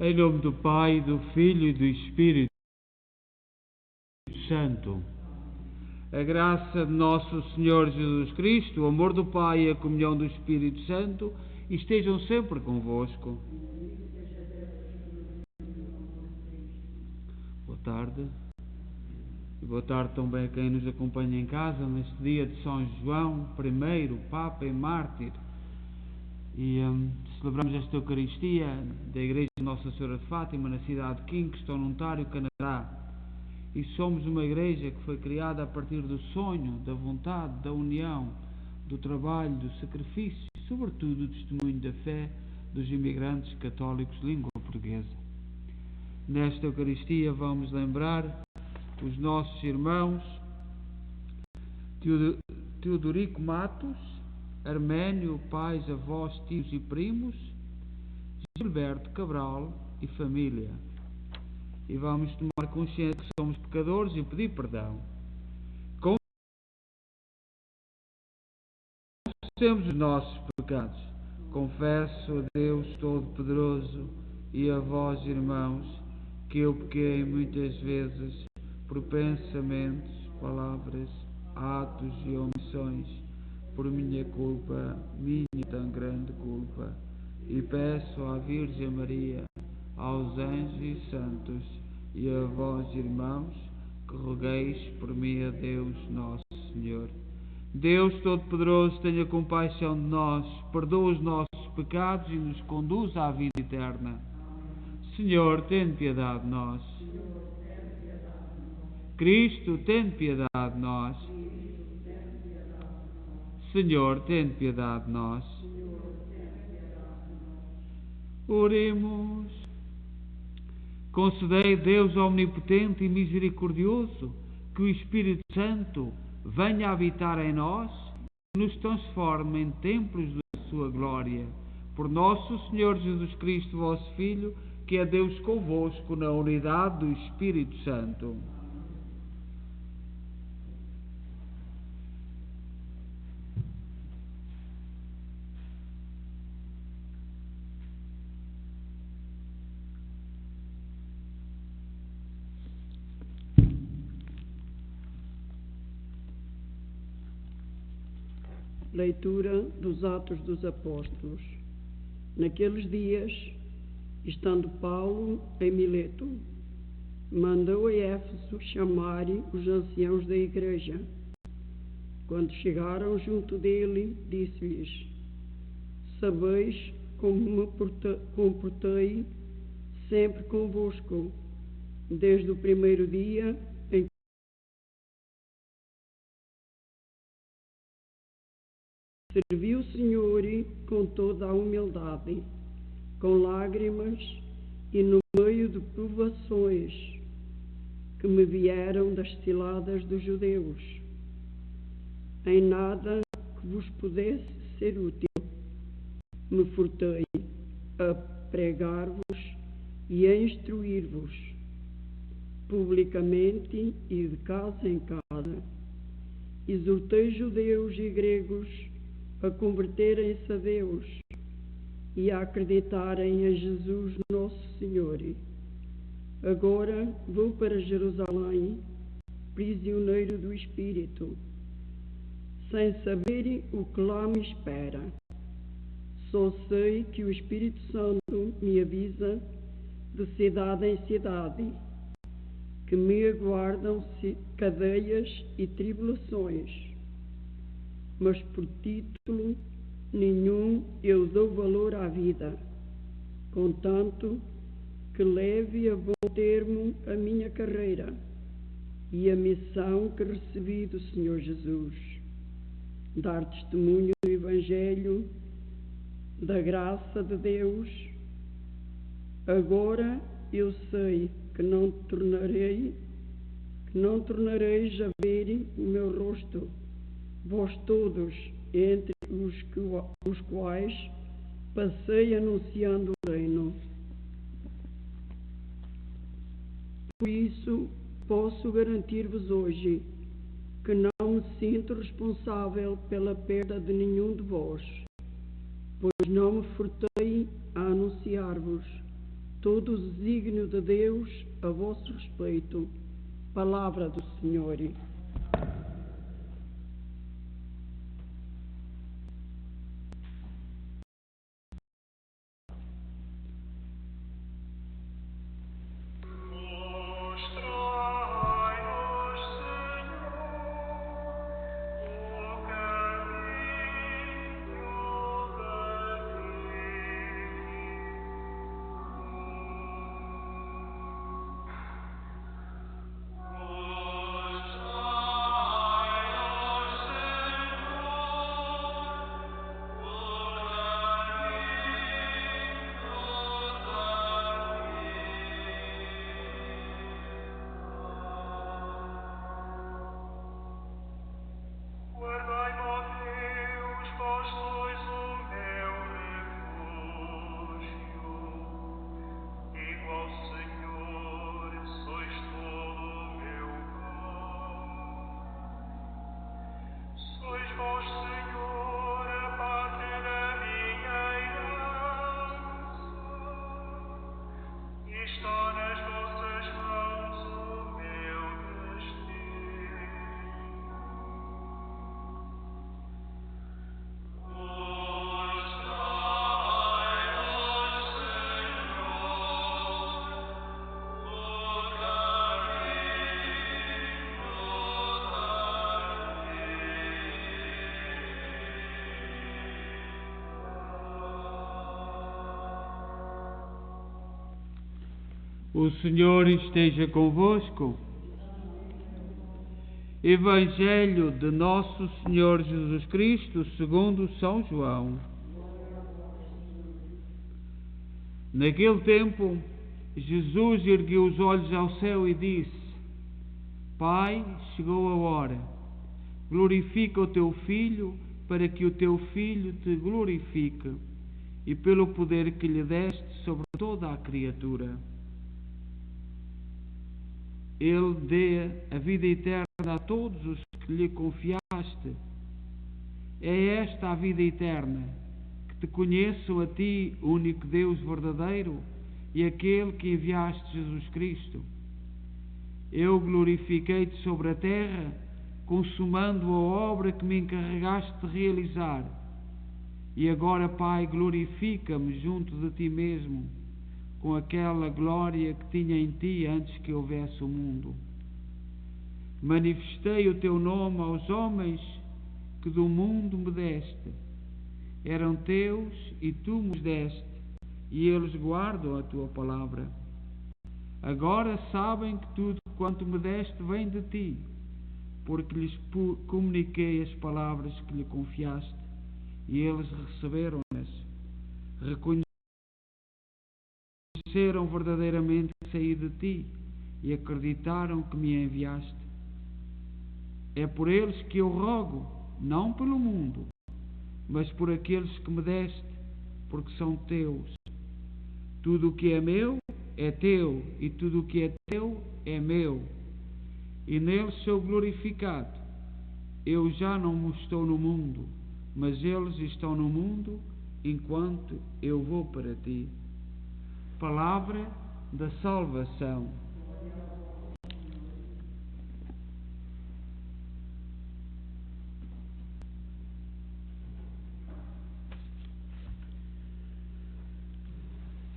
Em nome do Pai, do Filho e do Espírito Santo. A graça de nosso Senhor Jesus Cristo, o amor do Pai e a comunhão do Espírito Santo estejam sempre convosco. Boa tarde. E boa tarde também a quem nos acompanha em casa neste dia de São João I, Papa e Mártir. E celebramos esta Eucaristia da Igreja de Nossa Senhora de Fátima, na cidade de Kingston, Ontário, Canadá. E somos uma igreja que foi criada a partir do sonho, da vontade, da união, do trabalho, do sacrifício e, sobretudo, do testemunho da fé dos imigrantes católicos de língua portuguesa. Nesta Eucaristia vamos lembrar os nossos irmãos Teodorico Matos, Arménio, pais, avós, tios e primos, Gilberto Cabral e família. E vamos tomar consciência que somos pecadores e pedir perdão. Confessemos os nossos pecados. Confesso a Deus Todo-Poderoso e a vós, irmãos, que eu pequei muitas vezes por pensamentos, palavras, atos e omissões, por minha culpa, minha tão grande culpa, e peço à Virgem Maria, aos anjos e santos, e a vós, irmãos, que rogueis por mim a Deus Nosso Senhor. Deus Todo-Poderoso, tenha compaixão de nós, perdoa os nossos pecados e nos conduz à vida eterna. Senhor, tem piedade de nós. Cristo, tem piedade de nós. Senhor, tem piedade de nós. Oremos. Concedei, Deus omnipotente e misericordioso, que o Espírito Santo venha habitar em nós e nos transforme em templos da sua glória. Por nosso Senhor Jesus Cristo, vosso Filho, que é Deus convosco na unidade do Espírito Santo. Leitura dos Atos dos Apóstolos. Naqueles dias, estando Paulo em Mileto, mandou a Éfeso chamarem os anciãos da igreja. Quando chegaram junto dele, disse-lhes: Sabeis como me comportei sempre convosco, desde o primeiro dia em que servi o Senhor com toda a humildade, com lágrimas e no meio de provações que me vieram das ciladas dos judeus. Em nada que vos pudesse ser útil, me furtei a pregar-vos e a instruir-vos, publicamente e de casa em casa. Exortei judeus e gregos a converterem-se a Deus e a acreditarem em Jesus nosso Senhor. Agora vou para Jerusalém, prisioneiro do Espírito, sem saber o que lá me espera. Só sei que o Espírito Santo me avisa de cidade em cidade, que me aguardam cadeias e tribulações. Mas por título nenhum eu dou valor à vida, contanto que leve a bom termo a minha carreira e a missão que recebi do Senhor Jesus, dar testemunho do Evangelho, da graça de Deus. Agora eu sei que não tornareis a ver o meu rosto, vós todos, entre os quais passei anunciando o reino. Por isso, posso garantir-vos hoje que não me sinto responsável pela perda de nenhum de vós, pois não me furtei a anunciar-vos todo o desígnio de Deus a vosso respeito. Palavra do Senhor. O Senhor esteja convosco. Evangelho de Nosso Senhor Jesus Cristo segundo São João. Naquele tempo, Jesus ergueu os olhos ao céu e disse: Pai, chegou a hora. Glorifica o teu Filho, para que o teu Filho te glorifique, e pelo poder que lhe deste sobre toda a criatura. Ele dê a vida eterna a todos os que lhe confiaste. É esta a vida eterna, que te conheçam a ti, único Deus verdadeiro, e aquele que enviaste, Jesus Cristo. Eu glorifiquei-te sobre a terra, consumando a obra que me encarregaste de realizar. E agora, Pai, glorifica-me junto de ti mesmo, com aquela glória que tinha em ti antes que houvesse o mundo. Manifestei o teu nome aos homens que do mundo me deste. Eram teus e tu me deste, e eles guardam a tua palavra. Agora sabem que tudo quanto me deste vem de ti, porque lhes comuniquei as palavras que lhe confiaste, e eles receberam-nas. Reconheceram verdadeiramente que saí de ti e acreditaram que me enviaste. É por eles que eu rogo, não pelo mundo, mas por aqueles que me deste, porque são teus. Tudo o que é meu é teu, e tudo o que é teu é meu, e neles sou glorificado. Eu já não estou no mundo, mas eles estão no mundo enquanto eu vou para ti. Palavra da salvação.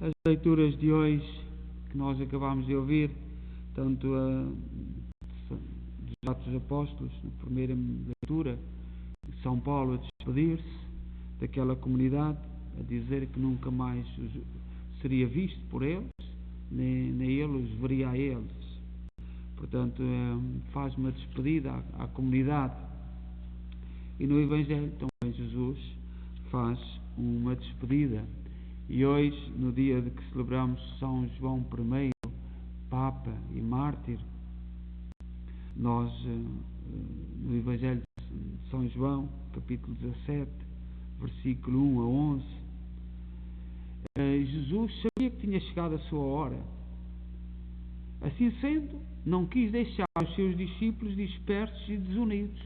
As leituras de hoje que nós acabamos de ouvir, tanto dos Atos dos Apóstolos, na primeira leitura, São Paulo a despedir-se daquela comunidade, a dizer que nunca mais seria visto por eles, nem ele os veria a eles. Portanto, faz uma despedida à comunidade. E no Evangelho também Jesus faz uma despedida. E hoje, no dia de que celebramos São João I, Papa e Mártir, nós, no Evangelho de São João, capítulo 17, versículo 1 a 11, Jesus sabia que tinha chegado a sua hora. Assim sendo, não quis deixar os seus discípulos dispersos e desunidos,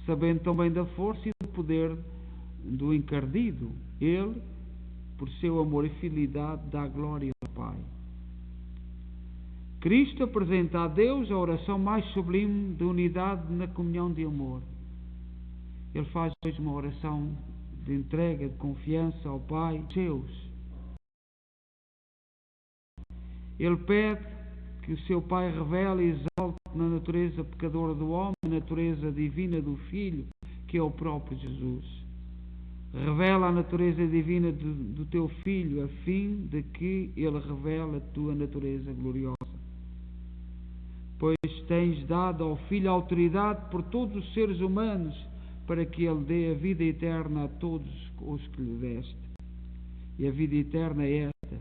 sabendo também da força e do poder do encardido. Ele, por seu amor e fidelidade, dá glória ao Pai. Cristo apresenta a Deus a oração mais sublime de unidade na comunhão de amor. Ele faz hoje uma oração de entrega, de confiança ao Pai, Deus. Ele pede que o seu Pai revele e exalte na natureza pecadora do homem, na natureza divina do Filho, que é o próprio Jesus. Revela a natureza divina do teu Filho, a fim de que ele revele a tua natureza gloriosa. Pois tens dado ao Filho autoridade por todos os seres humanos, para que ele dê a vida eterna a todos os que lhe deste. E a vida eterna é esta,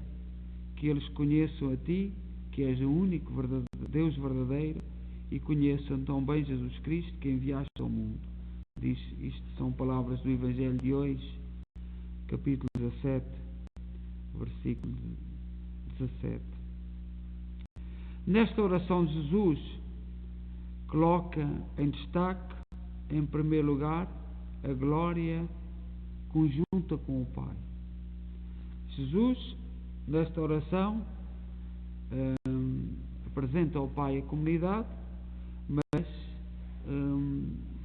que eles conheçam a ti, que és o único Deus verdadeiro, e conheçam tão bem Jesus Cristo, que enviaste ao mundo. Diz, isto são palavras do Evangelho de hoje, capítulo 17, versículo 17. Nesta oração, Jesus coloca em destaque, em primeiro lugar, a glória conjunta com o Pai. Jesus, nesta oração, apresenta ao Pai a comunidade, mas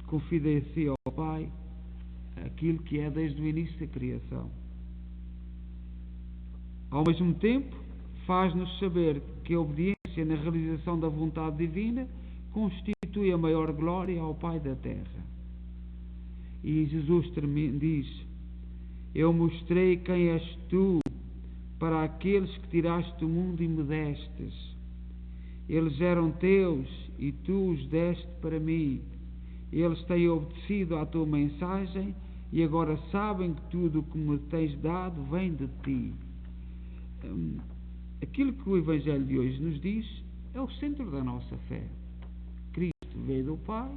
confidencia ao Pai aquilo que é desde o início da criação. Ao mesmo tempo, faz-nos saber que a obediência na realização da vontade divina constitui a maior glória ao Pai da terra. E Jesus diz: eu mostrei quem és tu para aqueles que tiraste do mundo e me destes. Eles eram teus e tu os deste para mim. Eles têm obedecido à tua mensagem e agora sabem que tudo o que me tens dado vem de ti. Aquilo que o Evangelho de hoje nos diz é o centro da nossa fé. Cristo veio do Pai,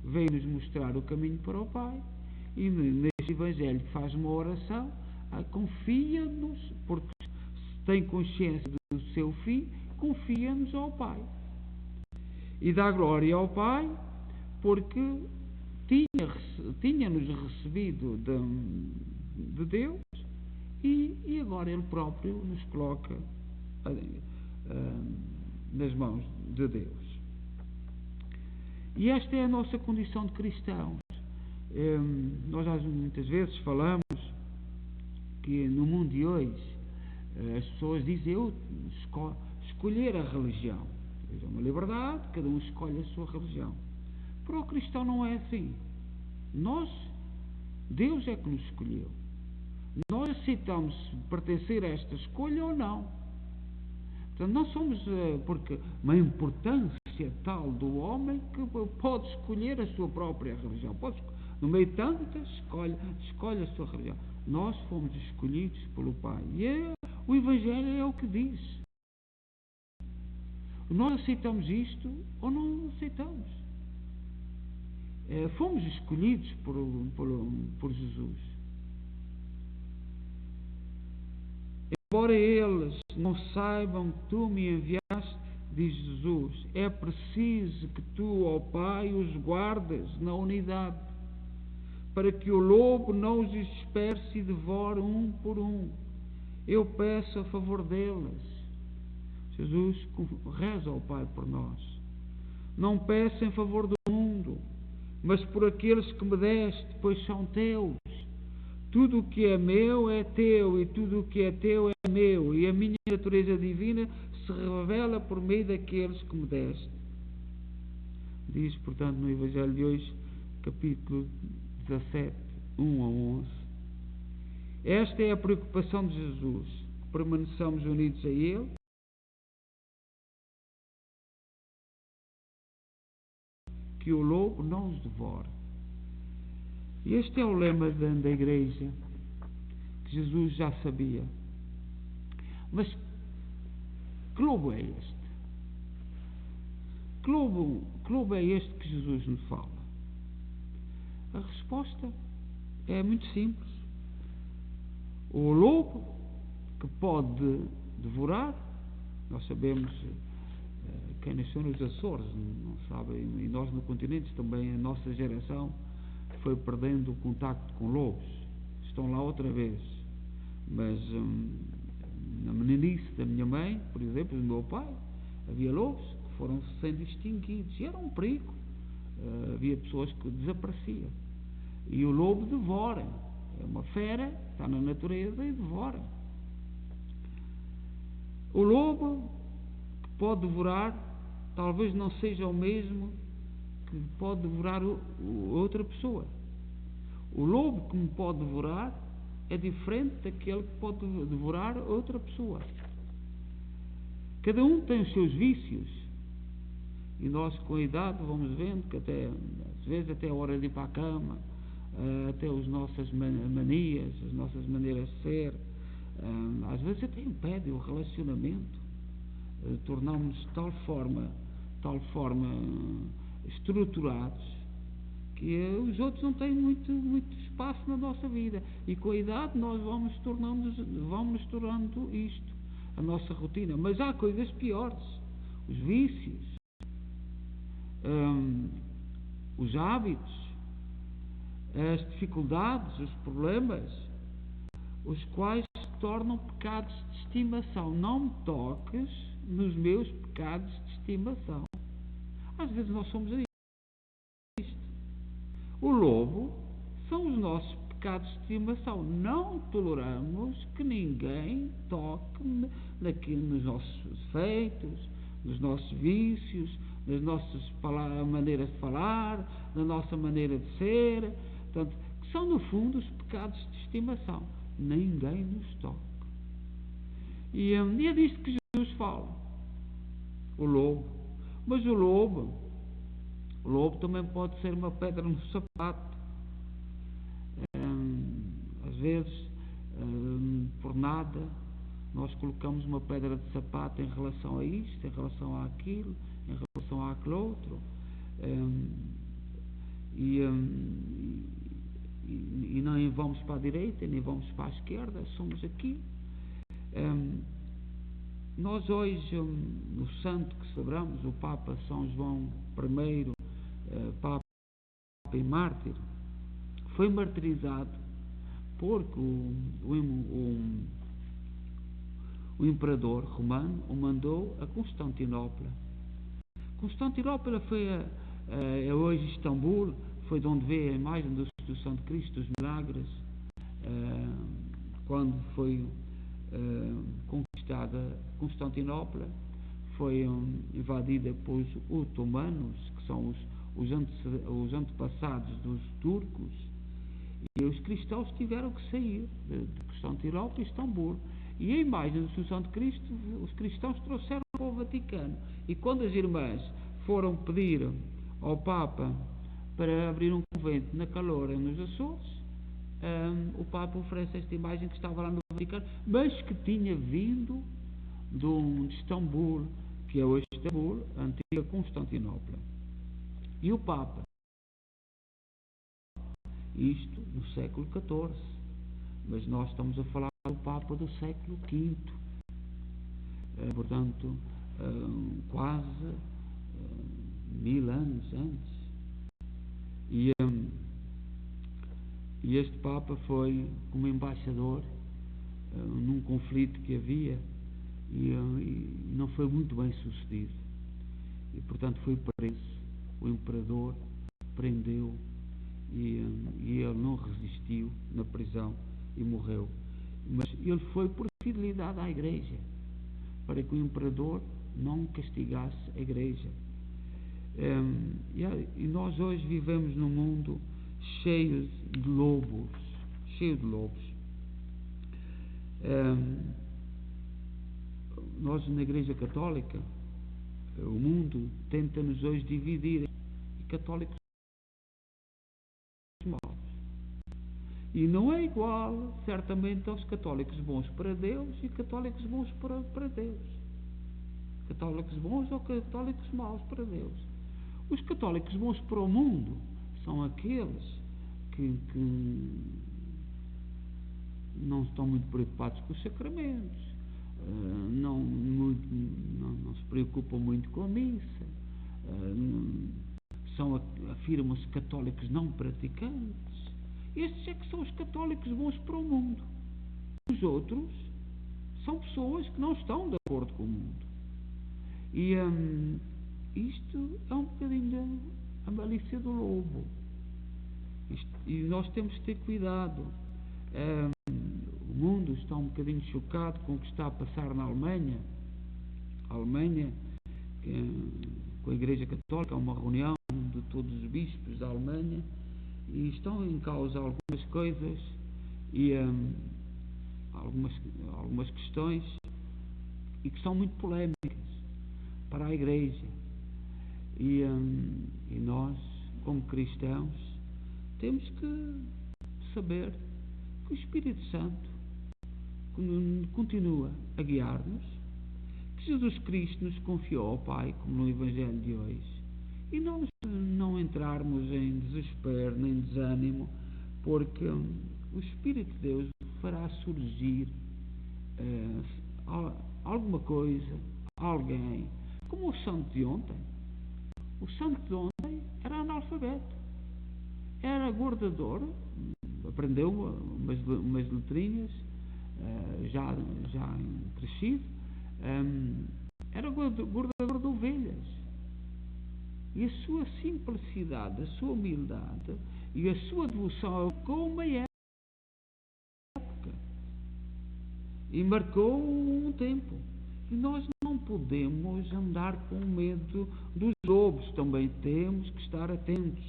veio-nos mostrar o caminho para o Pai, e neste Evangelho faz uma oração, confia-nos, porque se tem consciência do seu fim, confia-nos ao Pai. E dá glória ao Pai, porque tinha-nos recebido de Deus, e agora Ele próprio nos coloca nas mãos de Deus. E esta é a nossa condição de cristãos. Nós muitas vezes falamos que no mundo de hoje as pessoas dizem escolher a religião. É uma liberdade, cada um escolhe a sua religião. Para o cristão não é assim. Deus é que nos escolheu. Nós aceitamos pertencer a esta escolha ou não. Portanto, nós somos, porque uma importância tal do homem que pode escolher a sua própria religião. No meio de tantas, escolhe a sua religião. Nós fomos escolhidos pelo Pai. E o Evangelho é o que diz. Nós aceitamos isto ou não aceitamos. Fomos escolhidos por Jesus. Embora eles não saibam que tu me enviaste, diz Jesus, é preciso que tu, ó Pai, os guardes na unidade, para que o lobo não os disperse e devore um por um. Eu peço a favor deles. Jesus reza ao Pai por nós. Não peço em favor do mundo, mas por aqueles que me deste, pois são teus. Tudo o que é meu é teu, e tudo o que é teu é meu, e a minha natureza divina se revela por meio daqueles que me deste. Diz, portanto, no Evangelho de hoje, capítulo 17, 1 a 11. Esta é a preocupação de Jesus, que permaneçamos unidos a Ele, que o lobo não os devore. E este é o lema da Igreja, que Jesus já sabia. Mas que lobo é este? Que lobo é este que Jesus nos fala? A resposta é muito simples. O lobo que pode devorar, nós sabemos, quem nasceu nos Açores, não sabe, e nós no continente também, a nossa geração foi perdendo o contacto com lobos. Estão lá outra vez. Mas na meninice da minha mãe, por exemplo, do meu pai, havia lobos que foram sendo extinguidos e era um perigo. Havia pessoas que desapareciam. E o lobo devora. É uma fera, está na natureza e devora. O lobo que pode devorar talvez não seja o mesmo que pode devorar outra pessoa. O lobo que me pode devorar é diferente daquele que pode devorar outra pessoa. Cada um tem os seus vícios. E nós, com a idade, vamos vendo que às vezes até a hora de ir para a cama, até as nossas manias, as nossas maneiras de ser, às vezes até impede o relacionamento. Tornamos-nos de tal forma estruturados que os outros não têm muito espaço na nossa vida. E com a idade nós vamos tornando isto a nossa rotina. Mas há coisas piores. Os vícios, os hábitos, as dificuldades, os problemas, os quais se tornam pecados de estimação. Não me toques nos meus pecados de estimação. Às vezes nós somos isto. O lobo são os nossos pecados de estimação. Não toleramos que ninguém toque nos nossos defeitos, nos nossos vícios, nas nossas maneiras de falar, na nossa maneira de ser. Portanto, que são no fundo os pecados de estimação. Ninguém nos toca. E é disto que Jesus fala. O lobo. Mas o lobo também pode ser uma pedra no sapato. Às vezes, por nada, nós colocamos uma pedra de sapato em relação a isto, em relação àquilo, em relação àquele outro. E nem vamos para a direita, nem vamos para a esquerda, somos aqui. Nós hoje, no santo que celebramos, o Papa São João I, Papa e mártir, foi martirizado porque o imperador romano o mandou a Constantinopla. Constantinopla foi hoje Istambul, foi de onde vê a imagem da Ressurreição de Cristo, dos milagres, quando foi conquistada Constantinopla, foi invadida pelos otomanos, que são os antepassados dos turcos, e os cristãos tiveram que sair de Constantinopla e Istambul. E a imagem da Ressurreição de Cristo, os cristãos trouxeram para o Vaticano. E quando as irmãs foram pedir ao Papa para abrir um convento na Caloura, nos Açores, o Papa oferece esta imagem que estava lá no Vaticano, mas que tinha vindo de Istambul, que é hoje Istambul, a antiga Constantinopla. E o Papa, isto no século XIV, mas nós estamos a falar do Papa do século V, portanto, quase 1000 anos antes. E este Papa foi como embaixador num conflito que havia e não foi muito bem sucedido. E, portanto, foi preso. O imperador prendeu e ele não resistiu na prisão e morreu. Mas ele foi por fidelidade à Igreja, para que o imperador não castigasse a Igreja. E nós hoje vivemos num mundo cheio de lobos. Nós, na Igreja Católica, o mundo tenta-nos hoje dividir, e católicos maus. E não é igual, certamente, aos católicos bons para Deus e católicos bons para Deus. Católicos bons ou católicos maus para Deus. Os católicos bons para o mundo são aqueles que não estão muito preocupados com os sacramentos, não se preocupam muito com a missa, afirmam-se católicos não praticantes. Estes é que são os católicos bons para o mundo. os outros são pessoas que não estão de acordo com o mundo. E isto é um bocadinho a malícia do lobo. E nós temos que ter cuidado. O mundo está um bocadinho chocado com o que está a passar na Alemanha. A Alemanha, com a Igreja Católica, há uma reunião de todos os bispos da Alemanha e estão em causa algumas coisas e algumas questões e que são muito polémicas para a Igreja. E nós, como cristãos, temos que saber que o Espírito Santo continua a guiar-nos, que Jesus Cristo nos confiou ao Pai, como no Evangelho de hoje, e nós não entrarmos em desespero nem desânimo, porque o Espírito de Deus fará surgir alguma coisa, alguém, como o santo de ontem. O santo de ontem era analfabeto, era guardador, aprendeu umas letrinhas, já crescido, era guardador de ovelhas. E a sua simplicidade, a sua humildade e a sua devoção marcou uma época. E marcou um tempo. E nós não podemos andar com medo dos lobos. Também temos que estar atentos,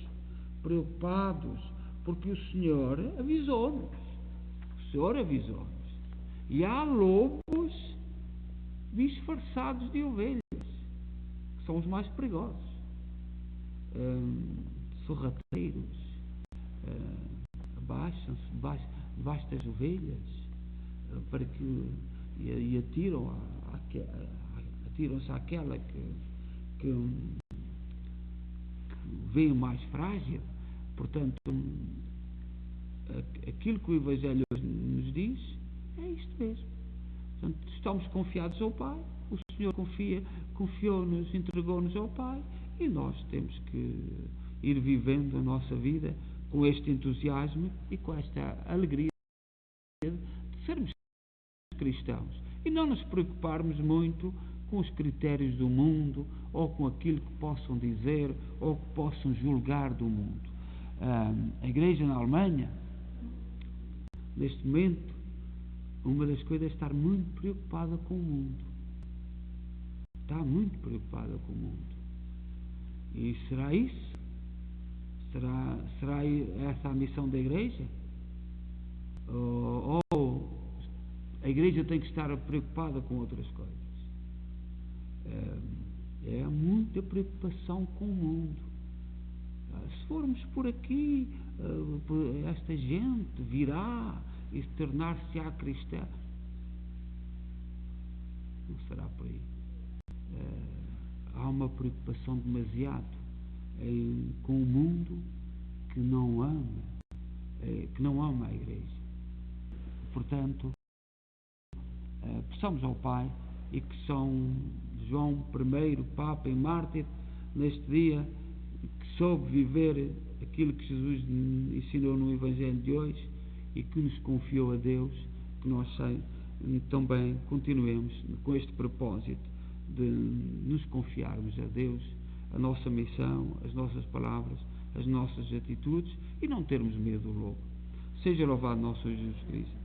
preocupados, porque o Senhor avisou-nos. O Senhor avisou-nos. E há lobos disfarçados de ovelhas, que são os mais perigosos. Sorrateiros, abaixam-se debaixo das ovelhas para que e atiram-se àquela que vê mais frágil. Portanto, aquilo que o Evangelho nos diz é isto mesmo. Portanto, estamos confiados ao Pai, o Senhor confiou-nos, entregou-nos ao Pai, e nós temos que ir vivendo a nossa vida com este entusiasmo e com esta alegria de sermos cristãos e não nos preocuparmos muito com os critérios do mundo ou com aquilo que possam dizer ou que possam julgar do mundo. A Igreja na Alemanha, neste momento, uma das coisas é estar muito preocupada com o mundo. Está muito preocupada com o mundo. E será isso? Será essa a missão da Igreja? Ou a Igreja tem que estar preocupada com outras coisas? É muita preocupação com o mundo. Se formos por aqui, esta gente virá e tornar-se-á cristã. Não será por aí. Há uma preocupação demasiado com o mundo que não ama a Igreja. Portanto, peçamos ao Pai e que São João I, Papa e Mártir, neste dia, que soube viver aquilo que Jesus ensinou no Evangelho de hoje e que nos confiou a Deus, que nós também continuemos com este propósito de nos confiarmos a Deus, a nossa missão, as nossas palavras, as nossas atitudes e não termos medo do lobo. Seja louvado nosso Senhor Jesus Cristo.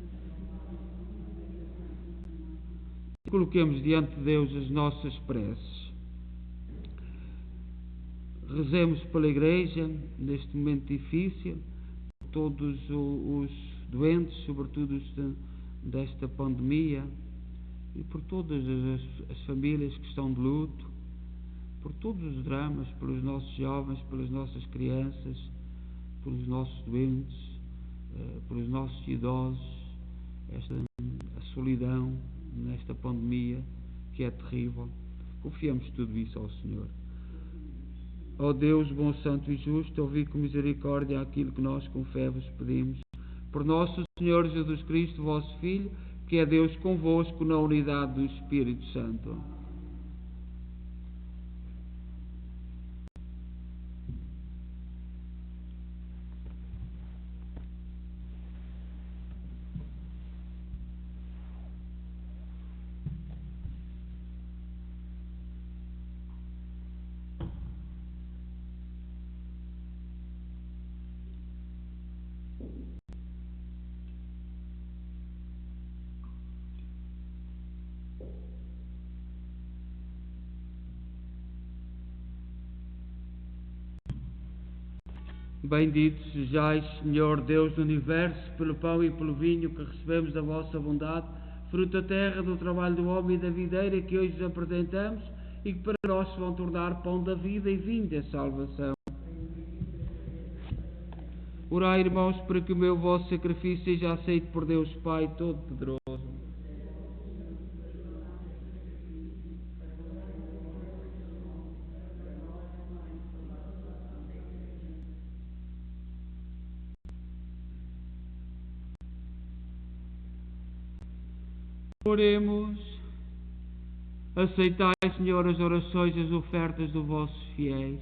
Coloquemos diante de Deus as nossas preces. Rezemos pela Igreja neste momento difícil, todos os doentes, sobretudo desta pandemia, e por todas as famílias que estão de luto, por todos os dramas, pelos nossos jovens, pelas nossas crianças, pelos nossos doentes, pelos nossos idosos, a solidão nesta pandemia que é terrível. Confiamos tudo isso ao Senhor. Ó Deus, bom, santo e justo, ouvi com misericórdia aquilo que nós com fé vos pedimos. Por nosso Senhor Jesus Cristo, vosso Filho, que é Deus convosco na unidade do Espírito Santo. Bendito sejais, Senhor Deus do Universo, pelo pão e pelo vinho que recebemos da vossa bondade, fruto da terra, do trabalho do homem e da videira que hoje vos apresentamos e que para nós se vão tornar pão da vida e vinho da salvação. Orai, irmãos, para que o meu vosso sacrifício seja aceito por Deus Pai Todo-Poderoso. Oremos. Aceitai, Senhor, as orações e as ofertas dos vossos fiéis.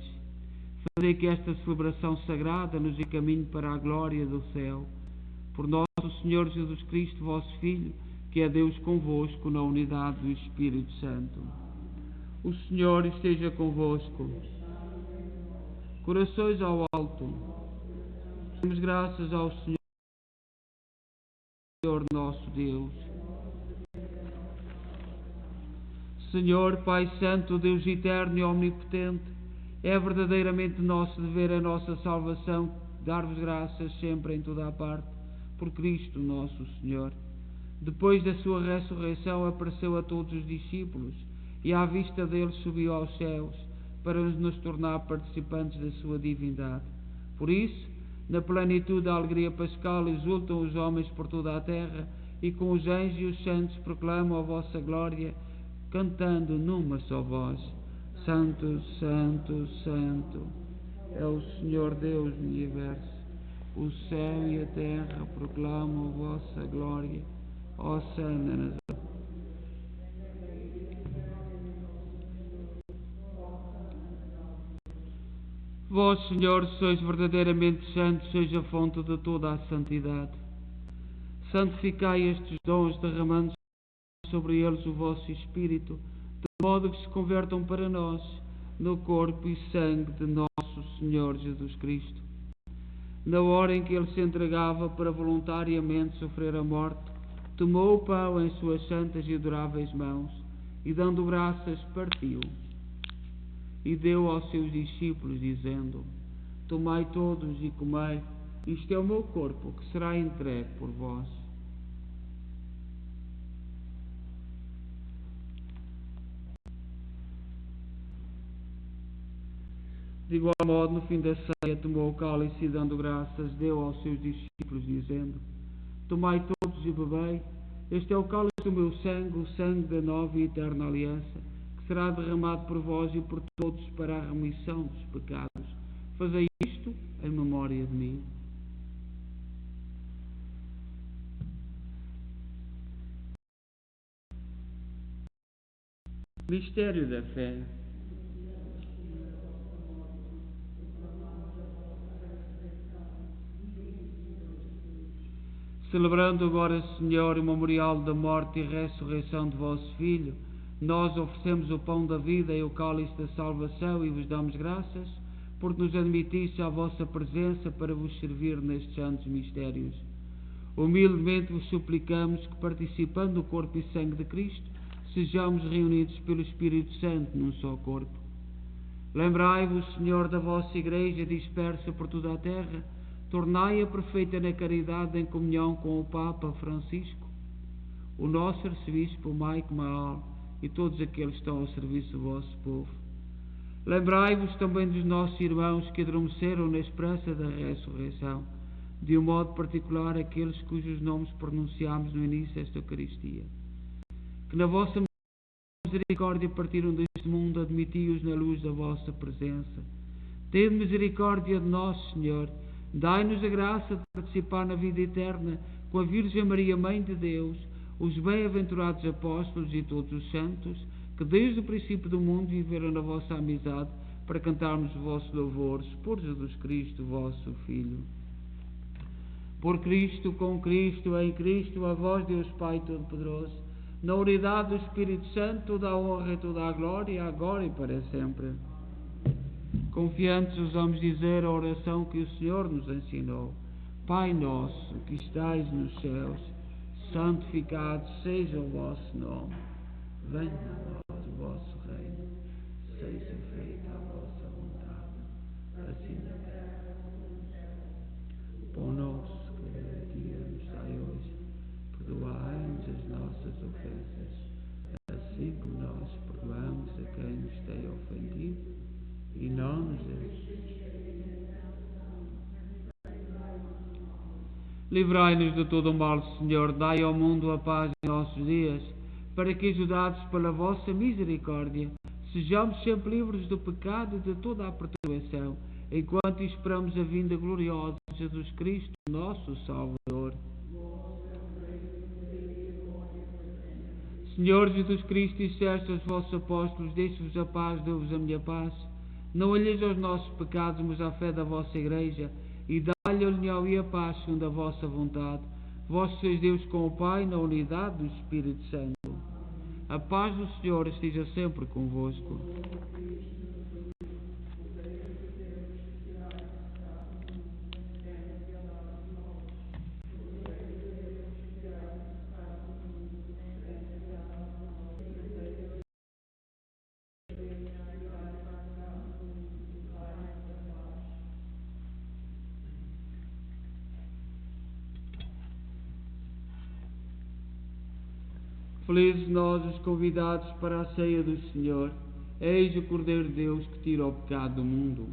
Fazei que esta celebração sagrada nos encaminhe para a glória do céu. Por nosso Senhor Jesus Cristo, vosso Filho, que é Deus convosco na unidade do Espírito Santo. O Senhor esteja convosco. Corações ao alto. Demos graças ao Senhor nosso Deus. Senhor, Pai Santo, Deus eterno e omnipotente, é verdadeiramente nosso dever, a nossa salvação, dar-vos graças sempre em toda a parte, por Cristo nosso Senhor. Depois da sua ressurreição apareceu a todos os discípulos e à vista deles subiu aos céus para nos tornar participantes da sua divindade. Por isso, na plenitude da alegria pascal exultam os homens por toda a terra e com os anjos e os santos proclamam a vossa glória, cantando numa só voz: Santo, Santo, Santo, é o Senhor Deus do Universo. O céu e a terra proclamam a vossa glória. Hosana nas alturas. Vós, Senhor, sois verdadeiramente santos, sois a fonte de toda a santidade. Santificai estes dons, derramando sobre eles o vosso Espírito, de modo que se convertam para nós no corpo e sangue de nosso Senhor Jesus Cristo. Na hora em que ele se entregava para voluntariamente sofrer a morte, tomou o pão em suas santas e adoráveis mãos e, dando graças, partiu e deu aos seus discípulos, dizendo: Tomai todos e comei, isto é o meu corpo que será entregue por vós. De igual modo, no fim da ceia, tomou o cálice e, dando graças, deu aos seus discípulos, dizendo: Tomai todos e bebei, este é o cálice do meu sangue, o sangue da nova e eterna aliança, que será derramado por vós e por todos para a remissão dos pecados. Fazei isto em memória de mim. Mistério da fé. Celebrando agora, Senhor, o memorial da morte e ressurreição de vosso Filho, nós oferecemos o pão da vida e o cálice da salvação e vos damos graças, porque nos admitiste à vossa presença para vos servir nestes santos mistérios. Humildemente vos suplicamos que, participando do corpo e sangue de Cristo, sejamos reunidos pelo Espírito Santo num só corpo. Lembrai-vos, Senhor, da vossa Igreja dispersa por toda a terra, tornai-a perfeita na caridade em comunhão com o Papa Francisco, o nosso arcebispo Maico Maal e todos aqueles que estão ao serviço do vosso povo. Lembrai-vos também dos nossos irmãos que adormeceram na esperança da ressurreição, de um modo particular aqueles cujos nomes pronunciámos no início desta Eucaristia. Que na vossa misericórdia partiram deste mundo, admiti-os na luz da vossa presença. Tende misericórdia de nós, Senhor. Dai-nos a graça de participar na vida eterna com a Virgem Maria, Mãe de Deus, os bem-aventurados apóstolos e todos os santos, que desde o princípio do mundo viveram na vossa amizade, para cantarmos os vossos louvores por Jesus Cristo, vosso Filho. Por Cristo, com Cristo, em Cristo, a vós, Deus Pai Todo-Poderoso, na unidade do Espírito Santo, toda a honra e toda a glória, agora e para sempre. Confiantes ousamos dizer a oração que o Senhor nos ensinou: Pai nosso que estais nos céus, santificado seja o vosso nome. Venha a nós o vosso reino. Seja feita a vossa vontade, assim na terra Livrai-nos de todo o mal, Senhor. Dai ao mundo a paz em nossos dias, para que, ajudados pela vossa misericórdia, sejamos sempre livres do pecado e de toda a perturbação, enquanto esperamos a vinda gloriosa de Jesus Cristo, nosso Salvador. Senhor Jesus Cristo, disseste aos vossos apóstolos: deixo-vos a paz, dou-vos a minha paz. Não olheis aos nossos pecados, mas à fé da vossa Igreja, e dai-lhe a união e a paz segundo a vossa vontade. Vós sois Deus com o Pai, na unidade do Espírito Santo. A paz do Senhor esteja sempre convosco. Felizes nós os convidados para a ceia do Senhor. Eis o Cordeiro de Deus que tira o pecado do mundo.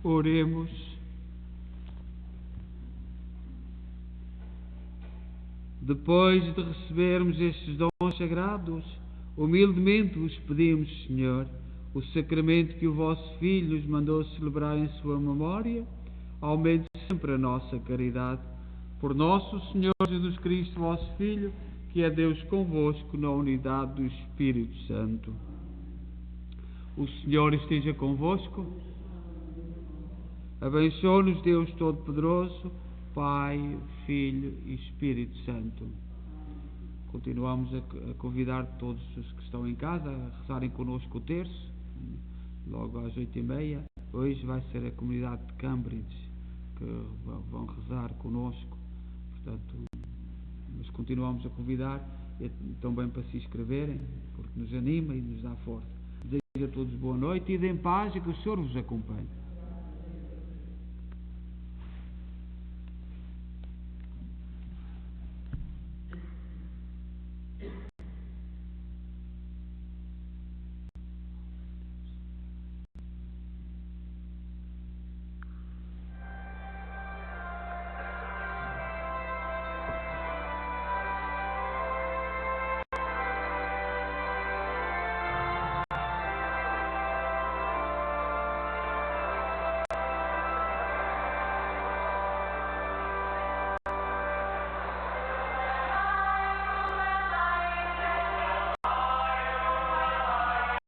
Oremos. Depois de recebermos estes dons sagrados, humildemente vos pedimos, Senhor, o sacramento que o vosso Filho nos mandou celebrar em sua memória, aumente sempre a nossa caridade. Por nosso Senhor Jesus Cristo, vosso Filho, que é Deus convosco na unidade do Espírito Santo. O Senhor esteja convosco. Abençoe-nos Deus Todo-Poderoso, Pai, Filho e Espírito Santo. Continuamos a convidar todos os que estão em casa a rezarem connosco o terço, logo às 8h30. Hoje vai ser a comunidade de Cambridge que vão rezar connosco. Portanto, mas continuamos a convidar também para se inscreverem, porque nos anima e nos dá força. Desejo a todos boa noite e de paz e que o Senhor vos acompanhe.